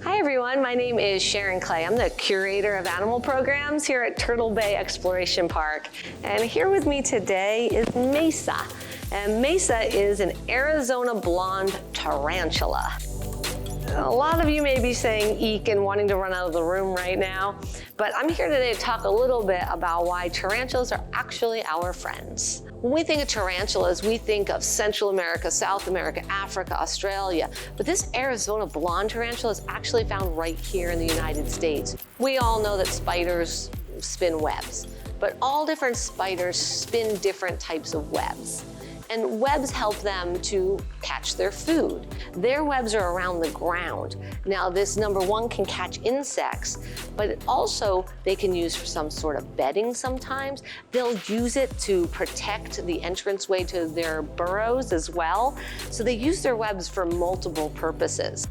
Hi everyone, my name is Sharon Clay. I'm the curator of animal programs here at Turtle Bay Exploration Park. And here with me today is Mesa. And Mesa is an Arizona Blonde Tarantula. A lot of you may be saying eek and wanting to run out of the room right now, but I'm here today to talk a little bit about why tarantulas are actually our friends. When we think of tarantulas, we think of Central America, South America, Africa, Australia, but this Arizona Blonde Tarantula is actually found right here in the United States. We all know that spiders spin webs, but all different spiders spin different types of webs. And webs help them to catch their food. Their webs are around the ground. Now this number one can catch insects, but also they can use for some sort of bedding sometimes. They'll use it to protect the entranceway to their burrows as well. So they use their webs for multiple purposes.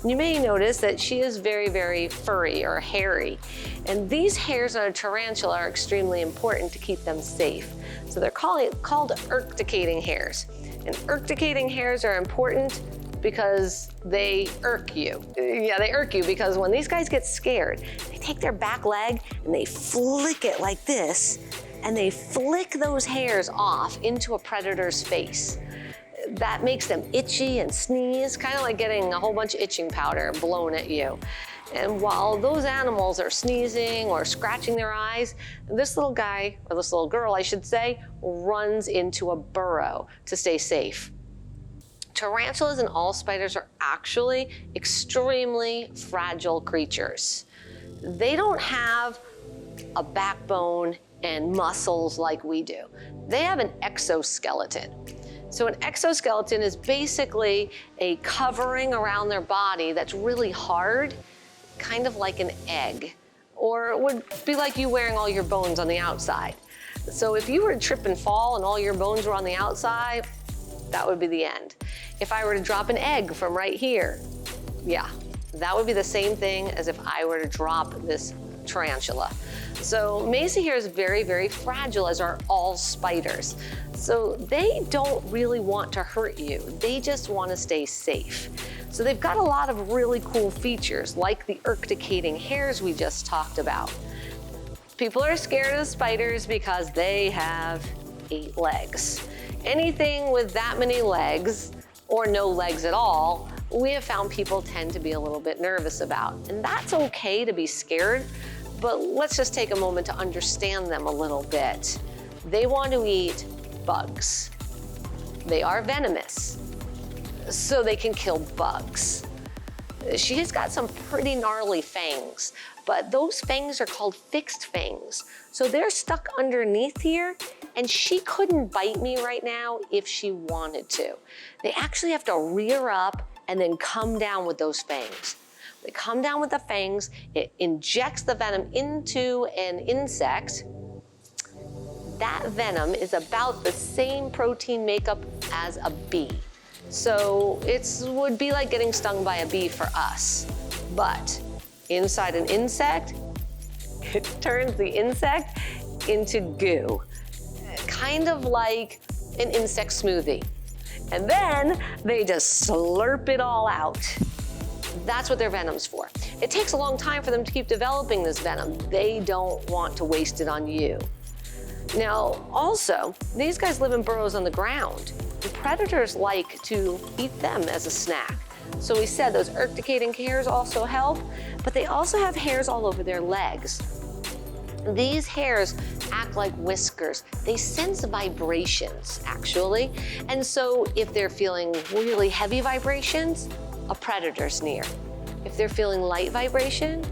You may notice that she is very, very furry or hairy. And these hairs on a tarantula are extremely important to keep them safe. So they're called urticating hairs. And urticating hairs are important because they irk you. Yeah, they irk you because when these guys get scared, they take their back leg and they flick it like this, and they flick those hairs off into a predator's face. That makes them itchy and sneeze, kind of like getting a whole bunch of itching powder blown at you. And while those animals are sneezing or scratching their eyes, this little guy, or this little girl I should say, runs into a burrow to stay safe. Tarantulas and all spiders are actually extremely fragile creatures. They don't have a backbone and muscles like we do. They have an exoskeleton. So an exoskeleton is basically a covering around their body that's really hard, kind of like an egg, or it would be like you wearing all your bones on the outside. So if you were to trip and fall and all your bones were on the outside, that would be the end. If I were to drop an egg from right here, yeah, that would be the same thing as if I were to drop this tarantula. So Mesa here is very, very fragile, as are all spiders. So they don't really want to hurt you. They just want to stay safe. So they've got a lot of really cool features, like the urticating hairs we just talked about. People are scared of spiders because they have 8 legs. Anything with that many legs, or no legs at all, we have found people tend to be a little bit nervous about. And that's okay to be scared, but let's just take a moment to understand them a little bit. They want to eat bugs. They are venomous, so they can kill bugs. She has got some pretty gnarly fangs, but those fangs are called fixed fangs. So they're stuck underneath here, and she couldn't bite me right now if she wanted to. They actually have to rear up and then come down with those fangs. They come down with the fangs, it injects the venom into an insect. That venom is about the same protein makeup as a bee. So it would be like getting stung by a bee for us. But inside an insect, it turns the insect into goo. Kind of like an insect smoothie. And then they just slurp it all out. That's what their venom's for. It takes a long time for them to keep developing this venom. They don't want to waste it on you. Now, also, these guys live in burrows on the ground. And predators like to eat them as a snack. So we said those urticating hairs also help, but they also have hairs all over their legs. These hairs act like whiskers. They sense vibrations, actually. And so if they're feeling really heavy vibrations, a predator's near. If they're feeling light vibration,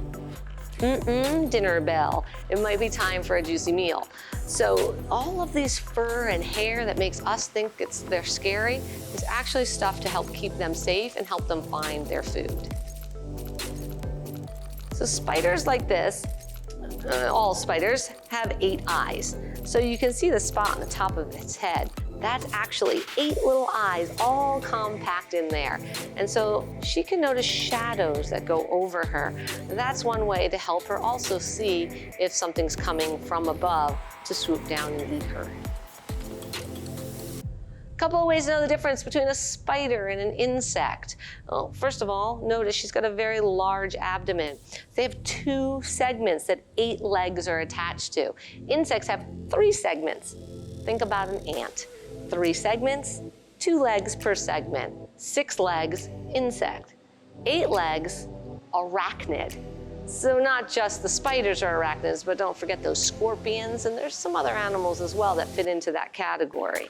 dinner bell. It might be time for a juicy meal. So all of these fur and hair that makes us think they're scary is actually stuff to help keep them safe and help them find their food. So spiders like this, all spiders, have 8 eyes. So you can see the spot on the top of its head. That's actually 8 little eyes all compact in there. And so she can notice shadows that go over her. That's one way to help her also see if something's coming from above to swoop down and eat her. Couple of ways to know the difference between a spider and an insect. Well, first of all, notice she's got a very large abdomen. They have 2 segments that 8 legs are attached to. Insects have 3 segments. Think about an ant. 3 segments, 2 legs per segment. 6 legs, insect. 8 legs, arachnid. So not just the spiders are arachnids, but don't forget those scorpions, and there's some other animals as well that fit into that category.